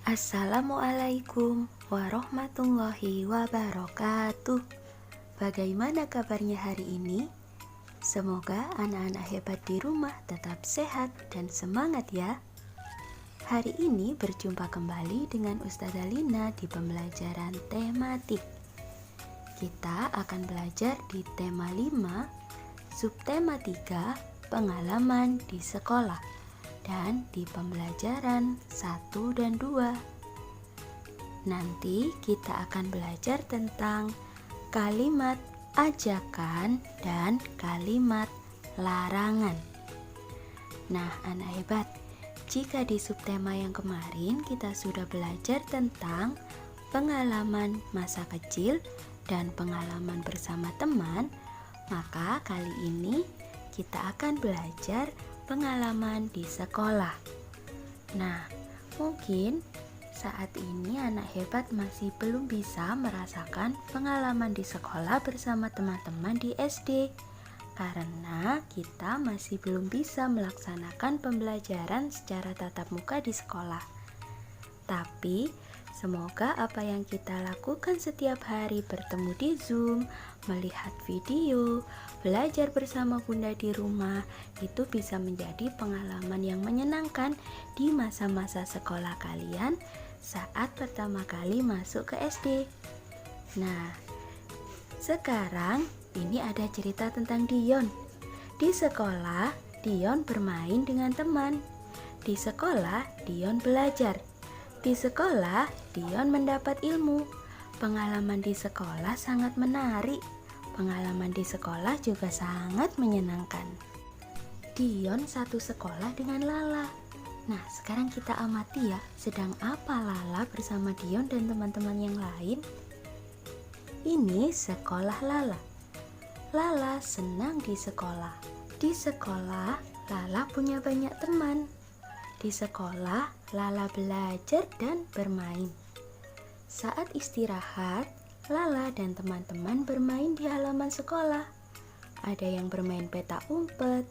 Assalamualaikum warahmatullahi wabarakatuh. Bagaimana kabarnya hari ini? Semoga anak-anak hebat di rumah tetap sehat dan semangat ya. Hari ini berjumpa kembali dengan Ustazah Lina di pembelajaran tematik. Kita akan belajar di tema 5, subtema 3, pengalaman di sekolah. Dan di pembelajaran 1 dan 2 nanti kita akan belajar tentang kalimat ajakan dan kalimat larangan. Nah, anak hebat, jika di subtema yang kemarin kita sudah belajar tentang pengalaman masa kecil dan pengalaman bersama teman, maka kali ini kita akan belajar pengalaman di sekolah. Nah, mungkin saat ini anak hebat masih belum bisa merasakan pengalaman di sekolah bersama teman-teman di SD, karena kita masih belum bisa melaksanakan pembelajaran secara tatap muka di sekolah. Tapi semoga apa yang kita lakukan setiap hari, bertemu di Zoom, melihat video, belajar bersama Bunda di rumah, itu bisa menjadi pengalaman yang menyenangkan di masa-masa sekolah kalian saat pertama kali masuk ke SD. Nah, sekarang ini ada cerita tentang Dion. Di sekolah, Dion bermain dengan teman. Di sekolah, Dion belajar. Di sekolah, Dion mendapat ilmu. Pengalaman di sekolah sangat menarik. Pengalaman di sekolah juga sangat menyenangkan. Dion satu sekolah dengan Lala. Nah, sekarang kita amati ya, sedang apa Lala bersama Dion dan teman-teman yang lain? Ini sekolah Lala. Lala senang di sekolah. Di sekolah, Lala punya banyak teman. Di sekolah, Lala belajar dan bermain. Saat istirahat, Lala dan teman-teman bermain di halaman sekolah. Ada yang bermain petak umpet,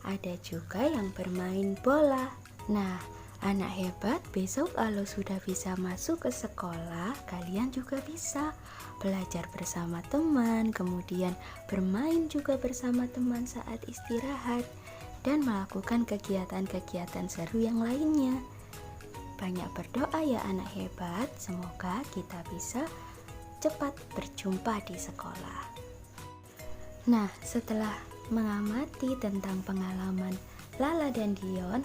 ada juga yang bermain bola. Nah, anak hebat, besok kalau sudah bisa masuk ke sekolah, kalian juga bisa belajar bersama teman, kemudian bermain juga bersama teman saat istirahat, dan melakukan kegiatan-kegiatan seru yang lainnya. Banyak berdoa ya anak hebat, semoga kita bisa cepat berjumpa di sekolah. Nah, setelah mengamati tentang pengalaman Lala dan Dion,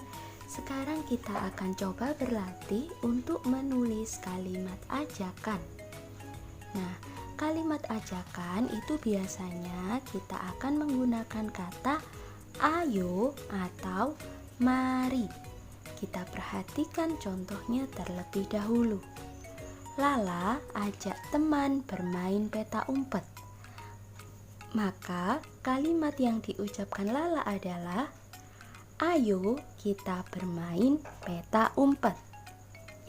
sekarang kita akan coba berlatih untuk menulis kalimat ajakan. Nah, kalimat ajakan itu biasanya kita akan menggunakan kata ayo atau mari. Kita perhatikan contohnya terlebih dahulu. Lala ajak teman bermain peta umpet. Maka kalimat yang diucapkan Lala adalah ayo kita bermain peta umpet.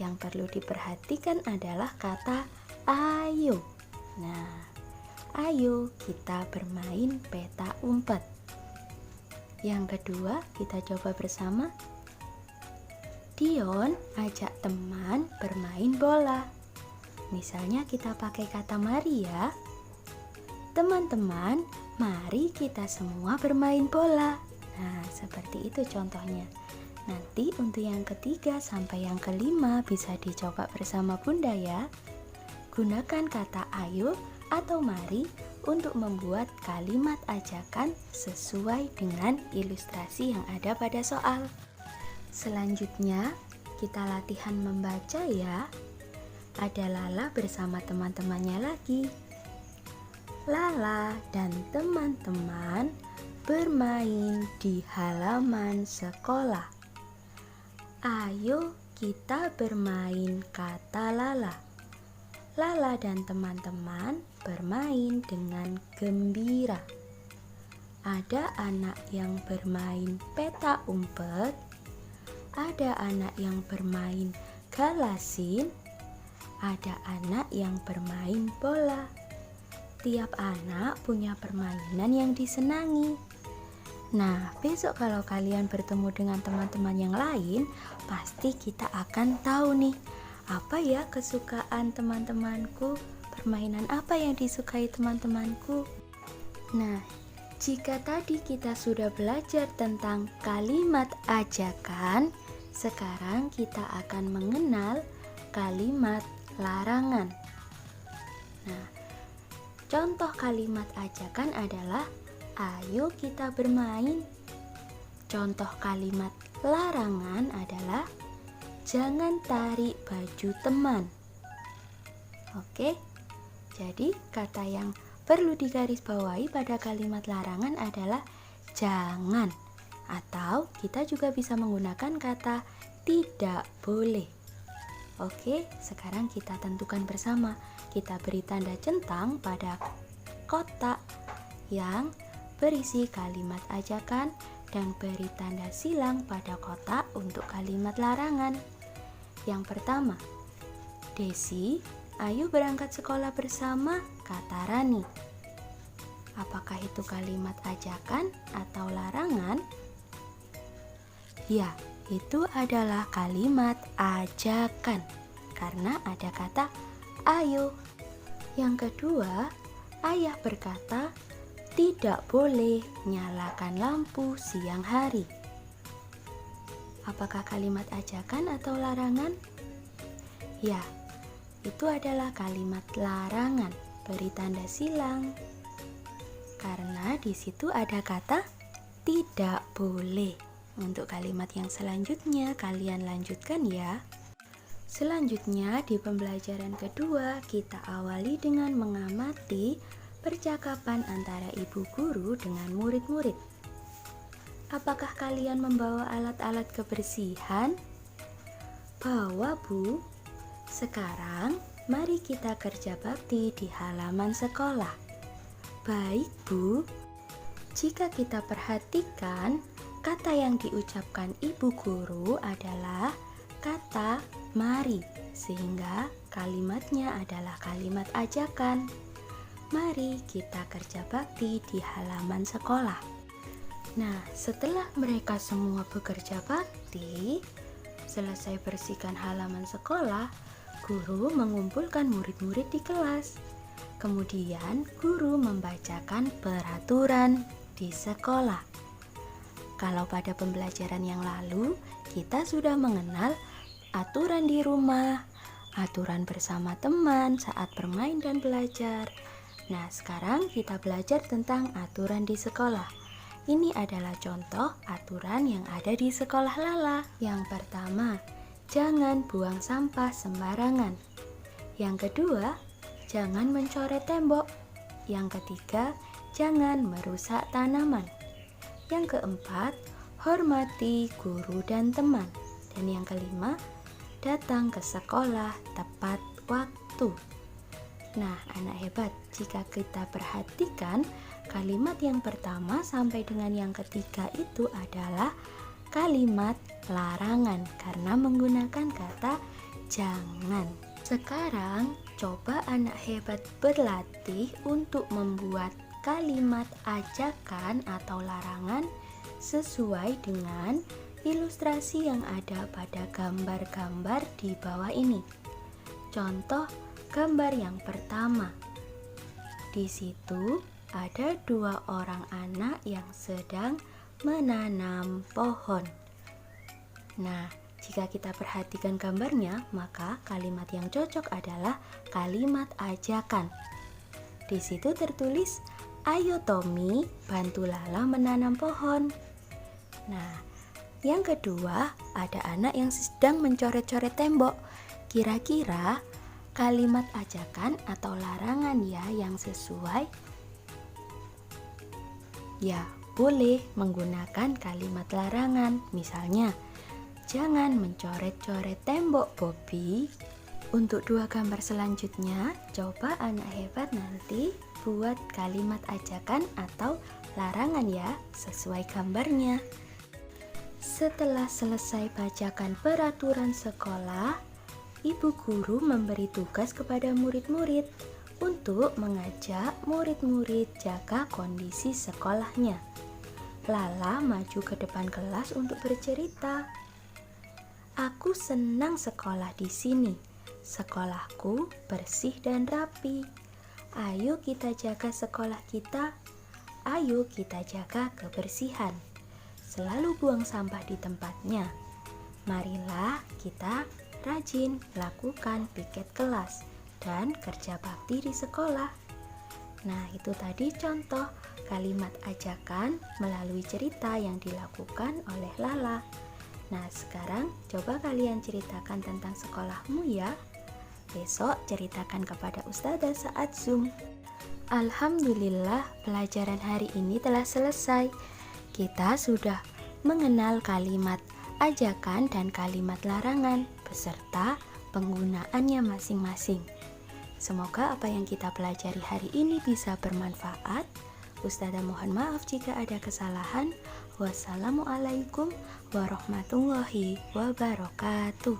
Yang perlu diperhatikan adalah kata ayo. Nah, ayo kita bermain peta umpet. Yang kedua, kita coba bersama. Dion ajak teman bermain bola. Misalnya kita pakai kata mari ya. Teman-teman, mari kita semua bermain bola. Nah, seperti itu contohnya. Nanti untuk yang ketiga sampai yang kelima bisa dicoba bersama Bunda ya. Gunakan kata ayo atau mari untuk membuat kalimat ajakan sesuai dengan ilustrasi yang ada pada soal. Selanjutnya, kita latihan membaca ya. Ada Lala bersama teman-temannya lagi. Lala dan teman-teman bermain di halaman sekolah. Ayo kita bermain, kata Lala. Lala dan teman-teman bermain dengan gembira. Ada anak yang bermain petak umpet, ada anak yang bermain galasin, ada anak yang bermain bola. Tiap anak punya permainan yang disenangi. Nah, besok kalau kalian bertemu dengan teman-teman yang lain, pasti kita akan tahu nih Apa ya kesukaan teman-temanku? Permainan apa yang disukai teman-temanku? Nah, jika tadi kita sudah belajar tentang kalimat ajakan, sekarang kita akan mengenal kalimat larangan. Nah, contoh kalimat ajakan adalah ayo kita bermain. Contoh kalimat larangan adalah jangan tarik baju teman. Oke, jadi kata yang perlu digarisbawahi pada kalimat larangan adalah jangan, atau kita juga bisa menggunakan kata tidak boleh. Oke, sekarang kita tentukan bersama. Kita beri tanda centang pada kotak yang berisi kalimat ajakan dan beri tanda silang pada kotak untuk kalimat larangan. Yang pertama, Desi, ayo berangkat sekolah bersama, kata Rani. Apakah itu kalimat ajakan atau larangan? Ya, itu adalah kalimat ajakan karena ada kata ayo. Yang kedua, ayah berkata, tidak boleh nyalakan lampu siang hari. Apakah kalimat ajakan atau larangan? Ya, itu adalah kalimat larangan. Beri tanda silang. Karena di situ ada kata tidak boleh. Untuk kalimat yang selanjutnya kalian lanjutkan ya. Selanjutnya di pembelajaran kedua kita awali dengan mengamati percakapan antara ibu guru dengan murid-murid. Apakah kalian membawa alat-alat kebersihan? Bawa, Bu. Sekarang mari kita kerja bakti di halaman sekolah. Baik, Bu. Jika kita perhatikan, kata yang diucapkan ibu guru adalah kata mari, sehingga kalimatnya adalah kalimat ajakan. Mari kita kerja bakti di halaman sekolah. Nah, setelah mereka semua bekerja bakti, selesai bersihkan halaman sekolah, guru mengumpulkan murid-murid di kelas. Kemudian, guru membacakan peraturan di sekolah. Kalau pada pembelajaran yang lalu, kita sudah mengenal aturan di rumah, aturan bersama teman saat bermain dan belajar. Nah, sekarang kita belajar tentang aturan di sekolah. Ini adalah contoh aturan yang ada di sekolah Lala. Yang pertama, jangan buang sampah sembarangan. Yang kedua, jangan mencoret tembok. Yang ketiga, jangan merusak tanaman. Yang keempat, hormati guru dan teman. Dan yang kelima, datang ke sekolah tepat waktu. Nah, anak hebat, jika kita perhatikan kalimat yang pertama sampai dengan yang ketiga itu adalah kalimat larangan karena menggunakan kata jangan. Sekarang coba anak hebat berlatih untuk membuat kalimat ajakan atau larangan sesuai dengan ilustrasi yang ada pada gambar-gambar di bawah ini. Contoh gambar yang pertama. Di situ ada dua orang anak yang sedang menanam pohon. Nah, jika kita perhatikan gambarnya, maka kalimat yang cocok adalah kalimat ajakan. Di situ tertulis, ayo Tommy, bantu Lala menanam pohon. Nah, yang kedua, ada anak yang sedang mencoret-coret tembok. Kira-kira kalimat ajakan atau larangan ya yang sesuai? Ya, boleh menggunakan kalimat larangan. Misalnya, jangan mencoret-coret tembok, Bobby. Untuk dua gambar selanjutnya, coba anak hebat nanti buat kalimat ajakan atau larangan ya, sesuai gambarnya. Setelah selesai bacakan peraturan sekolah, ibu guru memberi tugas kepada murid-murid untuk mengajak murid-murid jaga kondisi sekolahnya. Lala maju ke depan kelas untuk bercerita. Aku senang sekolah di sini. Sekolahku bersih dan rapi. Ayo kita jaga sekolah kita. Ayo kita jaga kebersihan. Selalu buang sampah di tempatnya. Marilah kita rajin lakukan piket kelas dan kerja bakti di sekolah. Nah, itu tadi contoh kalimat ajakan melalui cerita yang dilakukan oleh Lala. Nah, sekarang coba kalian ceritakan tentang sekolahmu ya. Besok ceritakan kepada Ustazah saat Zoom. Alhamdulillah, pelajaran hari ini telah selesai. Kita sudah mengenal kalimat ajakan dan kalimat larangan beserta penggunaannya masing-masing. Semoga apa yang kita pelajari hari ini bisa bermanfaat. Ustazah mohon maaf jika ada kesalahan. Wassalamualaikum warahmatullahi wabarakatuh.